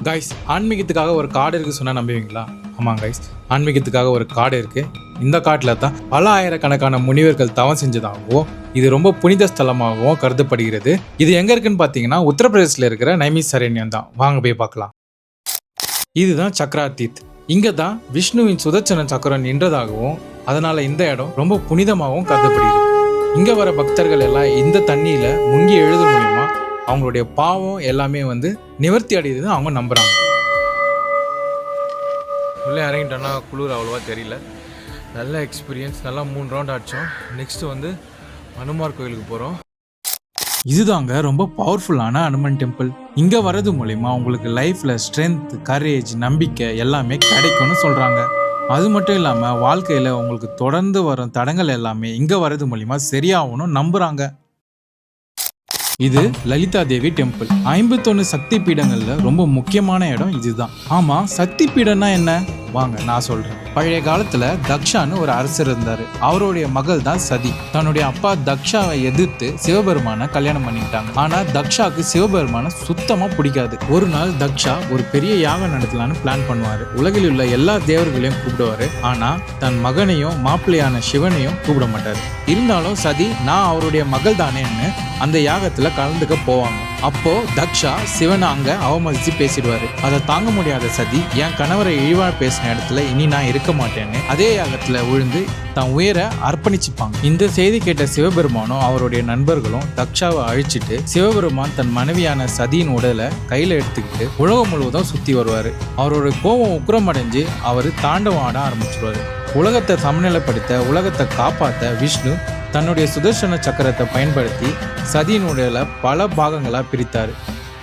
Guys, ஆன்மீகத்துக்காக ஒரு காடு இருக்குது சொன்னால் நம்புவீங்களா? ஆமாம் கைஸ், ஆன்மீகத்துக்காக ஒரு காடு இருக்குது. இந்த காட்டில் தான் பல ஆயிரக்கணக்கான முனிவர்கள் தவம் செஞ்சதாகவும் இது ரொம்ப புனித ஸ்தலமாகவும் கருதப்படுகிறது. இது எங்கே இருக்குன்னு பார்த்தீங்கன்னா உத்தரப்பிரதேசில் இருக்கிற நைமிசாரண்யம் தான். வாங்க போய் பார்க்கலாம். இதுதான் சக்கராதீத். இங்கே தான் விஷ்ணுவின் சுதர்சன சக்கரம் நின்றதாகவும் அதனால இந்த இடம் ரொம்ப புனிதமாகவும் கருதப்படுகிறது. இங்கே வர பக்தர்கள் எல்லாம் இந்த தண்ணியில் முங்கி எழுத மூலியமா அவங்களுடைய பாவம் எல்லாமே நிவர்த்தி அடையுதுன்னு அவங்க நம்புகிறாங்க. உள்ளே இறங்கிட்டோன்னா குளிர் அவ்வளோவா தெரியல. நல்ல எக்ஸ்பீரியன்ஸ். நல்லா 3 ரவுண்ட் ஆடிச்சோம். நெக்ஸ்ட்டு ஹனுமார் கோயிலுக்கு போகிறோம். இதுதாங்க ரொம்ப பவர்ஃபுல்லான ஹனுமன் டெம்பிள். இங்கே வர்றது மூலிமா உங்களுக்கு லைஃப்பில் ஸ்ட்ரென்த், கரேஜ், நம்பிக்கை எல்லாமே கிடைக்கும்னு சொல்கிறாங்க. அது மட்டும் இல்லாமல் வாழ்க்கையில் உங்களுக்கு தொடர்ந்து வரும் தடங்கள் எல்லாமே இங்கே வர்றது மூலிமா சரியாகணும் நம்புகிறாங்க. இது லலிதா தேவி டெம்பிள். 51 சக்தி பீடங்கள்ல ரொம்ப முக்கியமான இடம் இதுதான். ஆமா, சக்தி பீடம்னா என்ன? வாங்க நான் சொல்றேன். பழைய காலத்துல தக்ஷான்னு ஒரு அரசர் இருந்தாரு. அவருடைய மகள் தான் சதி. தன்னுடைய அப்பா தக்ஷாவை எதிர்த்து சிவபெருமான கல்யாணம் பண்ணிக்கிட்டாங்க. ஆனா தக்ஷாக்கு சிவபெருமான சுத்தமா பிடிக்காது. ஒரு நாள் தக்ஷா ஒரு பெரிய யாகம் நடத்தலான்னு பிளான் பண்ணுவாரு. உலகில் உள்ள எல்லா தேவர்களையும் கூப்பிடுவாரு. ஆனா தன் மகனையும் மாப்பிள்ளையான சிவனையும் கூப்பிட மாட்டாரு. இருந்தாலும் சதி நான் அவருடைய மகள் தானேன்னு அந்த யாகத்துல கலந்துக்க போவாங்க. அப்போ தக்ஷா சிவனை அங்க அவமதிச்சு பேசிடுவாரு. அதை தாங்க முடியாத சதி என் கணவரை இழிவா பேசின இடத்துல இனி நான் இருக்க மாட்டேன்னு அதே யாகத்துல விழுந்து தன் உயிரை அர்ப்பணிச்சுப்பாங்க. இந்த செய்தி கேட்ட சிவபெருமானும் அவருடைய நண்பர்களும் தக்ஷாவை அழிச்சிட்டு சிவபெருமான் தன் மனைவியான சதியின் உடலை கையில எடுத்துக்கிட்டு உலகம் முழுவதும் சுத்தி வருவாரு. அவரோட கோபம் உக்கிரமடைஞ்சு அவர் தாண்டவம் ஆட ஆரம்பிச்சிருவாரு. உலகத்தை சமநிலைப்படுத்த, உலகத்தை காப்பாற்ற விஷ்ணு தன்னுடைய சுதர்சன சக்கரத்தை பயன்படுத்தி சதியின் உடலை பல பாகங்களாக பிரித்தார்.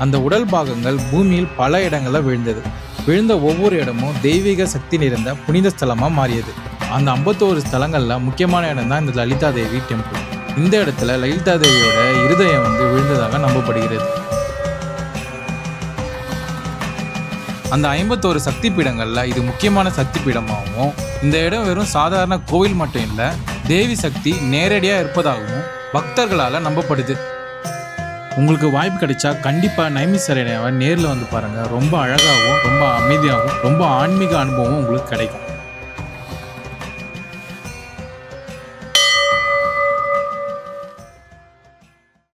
அந்த உடல் பாகங்கள் பூமியில் பல இடங்களில் விழுந்தது. விழுந்த ஒவ்வொரு இடமும் தெய்வீக சக்தி நிறைந்த புனித ஸ்தலமாக மாறியது. அந்த 51 ஸ்தலங்களில் முக்கியமான இடம் தான் இந்த லலிதா தேவி டெம்பிள். இந்த இடத்துல லலிதா தேவியோட இருதயம் விழுந்ததாக நம்பப்படுகிறது. அந்த 51 சக்தி பீடங்களில் இது முக்கியமான சக்தி பீடமாகவும், இந்த இடம் வெறும் சாதாரண கோவில் மட்டும் இல்லை, தேவி சக்தி நேரடியாக இருப்பதாகவும் பக்தர்களால் நம்பப்படுது. உங்களுக்கு வாய்ப்பு கிடைச்சா கண்டிப்பாக நைமிசாரண்யாவை நேரில் பாருங்கள். ரொம்ப அழகாகவும், ரொம்ப அமைதியாகவும், ரொம்ப ஆன்மீக அனுபவம் உங்களுக்கு கிடைக்கும்.